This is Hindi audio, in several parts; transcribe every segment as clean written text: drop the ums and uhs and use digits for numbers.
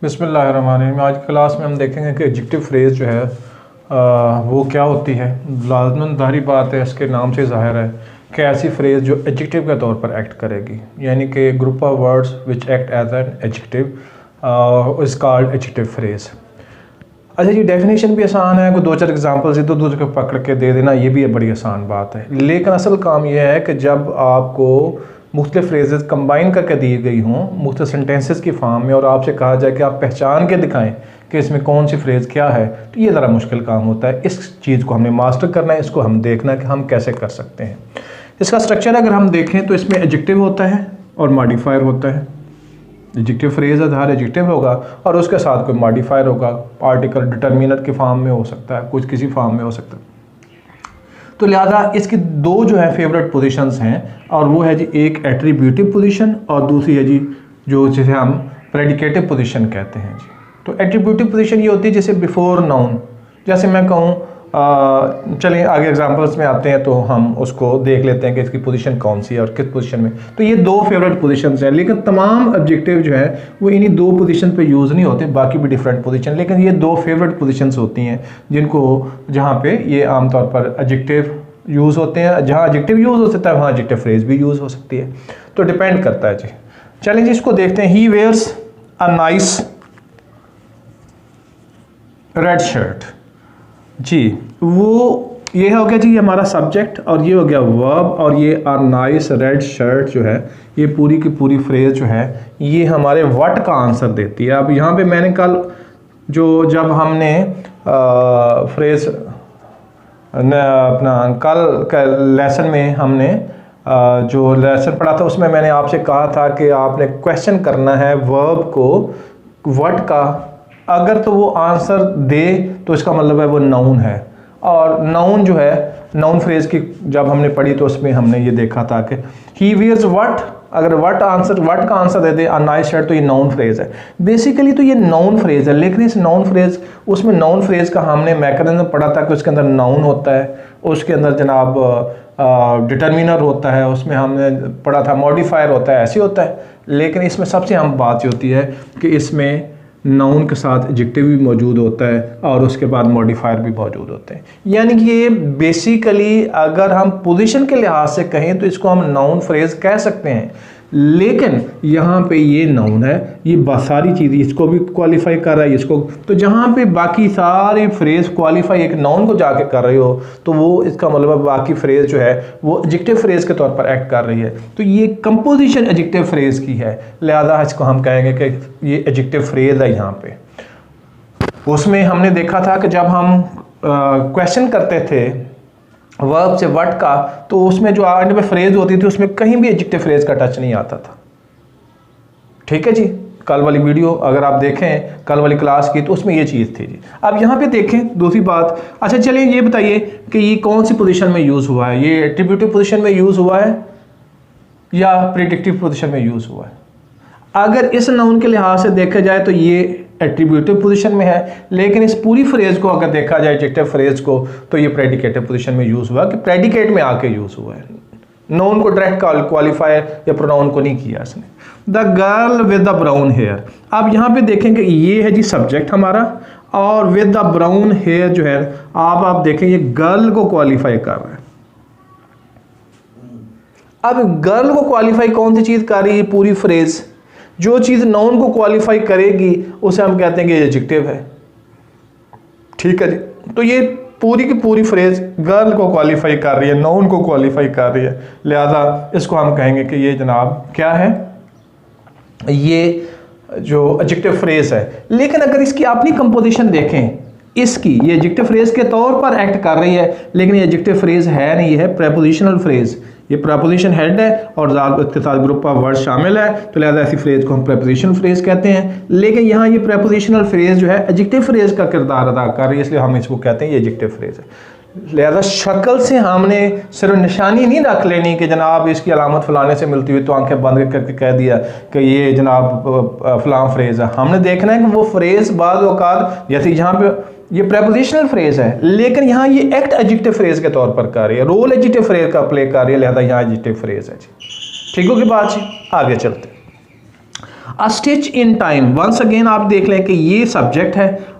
बिस्मिल्लाहिर्रहमानिर्रहीम। आज की क्लास में हम देखेंगे कि एडजेक्टिव फ्रेज़ जो है वो क्या होती है। लाज़िमन ज़ाहिर बात है, इसके नाम से ज़ाहिर है कि ऐसी फ्रेज़ जो एडजेक्टिव के तौर पर एक्ट करेगी, यानी कि group of words which act as an adjective is called adjective phrase. अच्छा जी, डेफिनेशन भी आसान है, कोई दो चार एग्जांपल्स इधर दूसरे को पकड़ के दे देना, ये भी बड़ी आसान बात है। लेकिन असल काम यह है कि जब आपको मुख्तलिफ फ्रेजेस कंबाइन करके दी गई हों मुख्तलिफ सेंटेंसेस की फॉर्म में और आपसे कहा जाए कि आप पहचान के दिखाएं कि इसमें कौन सी फ्रेज़ क्या है, तो ये ज़रा मुश्किल काम होता है। इस चीज़ को हमने मास्टर करना है, इसको हम देखना है कि हम कैसे कर सकते हैं। इसका स्ट्रक्चर अगर हम देखें तो इसमें एडजेक्टिव होता है और मॉडिफायर होता है। एडजेक्टिव फ्रेज़ आधार एडजेक्टिव होगा और उसके साथ कोई मॉडिफायर होगा, आर्टिकल डिटर्मिनर के फॉर्म में हो सकता है, कुछ किसी फॉर्म में हो सकता है। तो लिहाजा इसकी दो जो है फेवरेट पोजीशंस हैं, और वो है जी एक एट्रीब्यूटिव पोजीशन और दूसरी है जी जो जिसे हम प्रेडिकेटिव पोजीशन कहते हैं जी। तो एट्रीब्यूटिव पोजीशन ये होती है जैसे बिफोर नाउन, जैसे मैं कहूँ चलें आगे एग्जांपल्स में आते हैं तो हम उसको देख लेते हैं कि इसकी पोजीशन कौन सी है और किस पोजीशन में। तो ये दो फेवरेट पोजीशंस हैं, लेकिन तमाम ऑब्जेक्टिव जो है वो इन्हीं दो पोजीशन पे यूज़ नहीं होते, बाकी भी डिफरेंट पोजीशन, लेकिन ये दो फेवरेट पोजीशंस होती हैं जिनको जहाँ पे ये आमतौर पर एडजेक्टिव यूज़ होते हैं। जहाँ एडजेक्टिव यूज़ हो सकता है वहाँ एडजेक्टिव फ्रेज भी यूज़ हो सकती है, तो डिपेंड करता है जी। चलें जी, इसको देखते हैं। He wears a nice red shirt जी, वो ये हो गया जी हमारा सब्जेक्ट, और ये हो गया वर्ब, और ये अ नाइस रेड शर्ट जो है ये पूरी की पूरी फ्रेज जो है ये हमारे व्हाट का आंसर देती है। अब यहाँ पे मैंने कल जब हमने फ्रेज अपना कल का लेसन में हमने जो लेसन पढ़ा था उसमें मैंने आपसे कहा था कि आपने क्वेश्चन करना है वर्ब को व्हाट का, अगर तो वो आंसर दे तो इसका मतलब है वो नाउन है। और नाउन जो है नाउन फ्रेज की जब हमने पढ़ी तो उसमें हमने ये देखा था कि ही वियर्स व्हाट, अगर व्हाट का answer they they a nice shirt, तो ये नाउन फ्रेज है। बेसिकली तो ये नाउन फ्रेज है, लेकिन इस नाउन फ्रेज उसमें नाउन फ्रेज का हमने मैकेनिज्म पढ़ा था कि उसके अंदर नाउन होता है, उसके अंदर जनाब डिटर्मिनर होता है, उसमें हमने पढ़ा था मॉडिफायर होता है, ऐसे होता है। लेकिन इसमें सबसे अहम बात ये होती है कि इसमें नाउन के साथ एडजेक्टिव भी मौजूद होता है और उसके बाद मॉडिफायर भी मौजूद होते हैं। यानी कि ये बेसिकली अगर हम पोजीशन के लिहाज से कहें तो इसको हम नाउन फ्रेज कह सकते हैं, लेकिन यहाँ पे ये नाउन है, ये सारी चीज़ इसको भी क्वालिफाई कर रहा है इसको। तो जहाँ पे बाकी सारी फ्रेज क्वालिफाई एक नाउन को जाके कर रही हो तो वो इसका मतलब बाकी फ्रेज जो है वो एडजेक्टिव फ्रेज के तौर पर एक्ट कर रही है। तो ये कंपोजिशन एडजेक्टिव फ्रेज की है, लिहाजा इसको हम कहेंगे कि ये एडजेक्टिव फ्रेज है। यहाँ पे उसमें हमने देखा था कि जब हम क्वेश्चन करते थे वर्ब से व्हाट का, तो उसमें जो एंड में फ्रेज होती थी उसमें कहीं भी एडजेक्टिव फ्रेज का टच नहीं आता था। ठीक है जी, कल वाली वीडियो अगर आप देखें कल वाली क्लास की तो उसमें ये चीज़ थी जी। अब यहाँ पे देखें दूसरी बात। अच्छा चलिए ये बताइए कि ये कौन सी पोजीशन में यूज़ हुआ है, ये एट्रीब्यूटिव पोजीशन में यूज़ हुआ है या प्रेडिक्टिव पोजीशन में यूज़ हुआ है। अगर इस नाउन के लिहाज से देखा जाए तो ये एट्रीब्यूटिव पोजीशन में है, लेकिन इस पूरी फ्रेज को अगर देखा जाए एडजेक्टिव फ्रेज को तो ये प्रेडिकेटिव पोजीशन में यूज़ हुआ, कि प्रेडिकेट में आके यूज़ हुआ है। नाउन को डायरेक्ट क्वालिफायर या प्रोनाउन को नहीं किया इसने। The girl with the brown hair, अब यहाँ पे देखें कि ये है जी सब्जेक्ट हमारा, और विद द ब्राउन हेयर जो है आप देखें ये गर्ल को क्वालिफाई कर रहा है। अब गर्ल को क्वालिफाई कौन सी चीज़ कर रही है, पूरी फ्रेज। जो चीज़ नाउन को क्वालिफाई करेगी उसे हम कहते हैं कि एडजेक्टिव है। ठीक है जी, तो ये पूरी की पूरी फ्रेज गर्ल को क्वालिफाई कर रही है, नाउन को क्वालिफाई कर रही है, लिहाजा इसको हम कहेंगे कि ये जनाब क्या है, ये जो एडजेक्टिव फ्रेज है। लेकिन अगर इसकी अपनी कंपोजिशन देखें, इसकी ये एडजेक्टिव फ्रेज के तौर पर एक्ट कर रही है, लेकिन ये एडजेक्टिव फ्रेज है नहीं, है प्रेपोजिशनल फ्रेज। ये प्रेपोजिशन हेड है और उसके साथ ग्रुप ऑफ वर्ड शामिल है, तो लिहाजा ऐसी फ्रेज को हम प्रेपोजिशनल फ्रेज कहते हैं। लेकिन यहाँ ये प्रेपोजिशनल फ्रेज जो है एडजेक्टिव फ्रेज का किरदार अदा कर रही है, इसलिए हम इसको कहते हैं ये एडजेक्टिव फ्रेज है। लिहाजा शक्ल से हमने सिर्फ निशानी नहीं रख लेनी कि जनाब इसकी अलामत फलाने से मिलती हुई तो आंखें बंद करके कह दिया कि ये जनाब फलां फ्रेज है। हमने देखना है कि वो फ्रेज बाज़ औक़ात जैसे यहाँ पे ये प्रेपोजिशनल फ्रेज है, लेकिन यहाँ ये एक्ट एडजेक्टिव फ्रेज के तौर पर कर रही है, रोल एडजेक्टिव फ्रेज का प्ले कर रही है, लिहाजा यहाँ एडजेक्टिव फ्रेज है जी। ठीक होगी बात जी, आगे चलते। A stitch in time, once again आप देख लें कि ये सब्जेक्ट है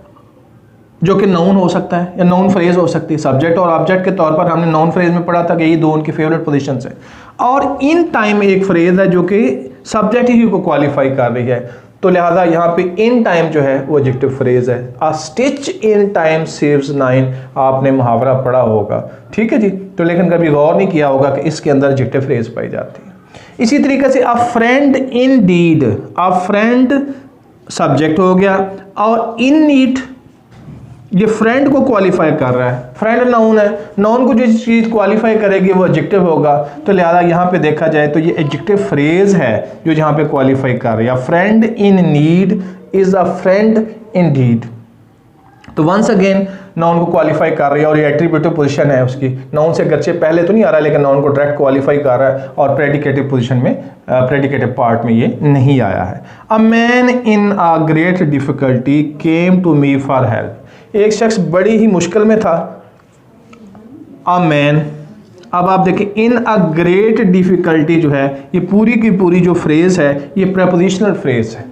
जो कि नाउन हो सकता है या नाउन फ्रेज हो सकती है। सब्जेक्ट और ऑब्जेक्ट के तौर पर हमने नाउन फ्रेज में पढ़ा था कि ये दो उनकी फेवरेट पोजीशंस है। और इन टाइम एक फ्रेज है जो कि सब्जेक्ट ही को क्वालिफाई कर रही है, तो लिहाजा यहाँ पे इन टाइम जो है वो एडजेक्टिव फ्रेज है। अ स्टिच इन टाइम सेव्स 9, आपने मुहावरा पढ़ा होगा, ठीक है जी। तो लेकिन कभी गौर नहीं किया होगा कि इसके अंदर एडजेक्टिव फ्रेज पाई जाती है। इसी तरीके से a friend in deed, a friend subject हो गया और इन नीड ये फ्रेंड को क्वालिफाई कर रहा है। फ्रेंड नाउन है, नाउन को जो चीज़ क्वालिफाई करेगी वो एडजेक्टिव होगा, तो लिहाजा यहाँ पे देखा जाए तो ये एडजेक्टिव फ्रेज है जो यहाँ पे क्वालिफाई कर रही है। Friend in need is a friend in deed, तो वंस अगेन नाउन को क्वालिफाई कर रही है और ये एट्रीब्यूटिव पोजीशन है उसकी। नाउन से गच्चे पहले तो नहीं आ रहा, लेकिन नाउन को डायरेक्ट क्वालिफाई कर रहा है और प्रेडिकेटिव पोजीशन में, प्रेडिकेटिव पार्ट में ये नहीं आया है। A man in a great difficulty came to me for help, एक शख्स बड़ी ही मुश्किल में था। अ मैन, अब आप देखें इन अ ग्रेट डिफिकल्टी जो है ये पूरी की पूरी जो फ्रेज है ये प्रेपोजिशनल फ्रेज है।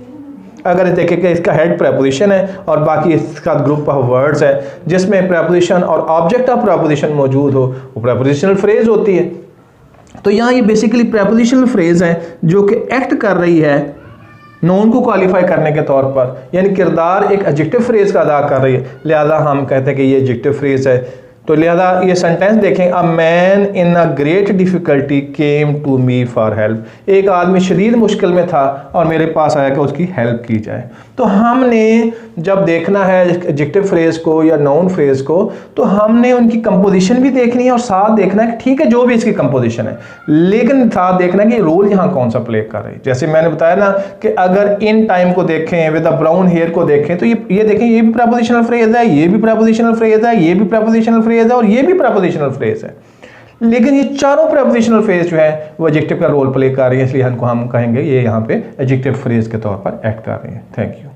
अगर देखें कि इसका हेड प्रेपोजिशन है और बाकी इसका ग्रुप ऑफ वर्ड्स है जिसमें प्रेपोजिशन और ऑब्जेक्ट ऑफ प्रेपोजिशन मौजूद हो, वो प्रेपोजिशनल फ्रेज होती है। तो यहाँ ये बेसिकली प्रेपोजिशनल फ्रेज है जो कि एक्ट कर रही है नाउन को क्वालिफाई करने के तौर पर, यानी किरदार एक एडजेक्टिव फ्रेज का अदा कर रही है, लिहाजा हम कहते हैं कि ये एडजेक्टिव फ्रेज है। तो लिहाजा ये सेंटेंस देखें, a man in a great difficulty came to me for help, एक आदमी शदीद मुश्किल में था और मेरे पास आया कि उसकी हेल्प की जाए। तो हमने जब देखना है एडजेक्टिव फ्रेज को या नाउन फ्रेज को, तो हमने उनकी कंपोजिशन भी देखनी है और साथ देखना है कि ठीक है जो भी इसकी कंपोजिशन है, लेकिन साथ देखना है कि रोल यहाँ कौन सा प्ले कर रही है। जैसे मैंने बताया ना कि अगर इन टाइम को देखें, विद अ ब्राउन हेयर को देखें, तो ये देखें ये भी प्रेपोजिशनल फ्रेज है, ये भी प्रेपोजिशनल फ्रेज है, ये भी प्रेपोजिशनल फ्रेज है और ये भी प्रेपोजिशनल फ्रेज है। लेकिन ये चारों प्रेपोजिशनल फ्रेज जो है वो एडजेक्टिव का रोल प्ले कर रही है, इसलिए हम कहेंगे ये यहाँ पे एडजेक्टिव फ्रेज के तौर पर एक्ट कर रही है। Thank you.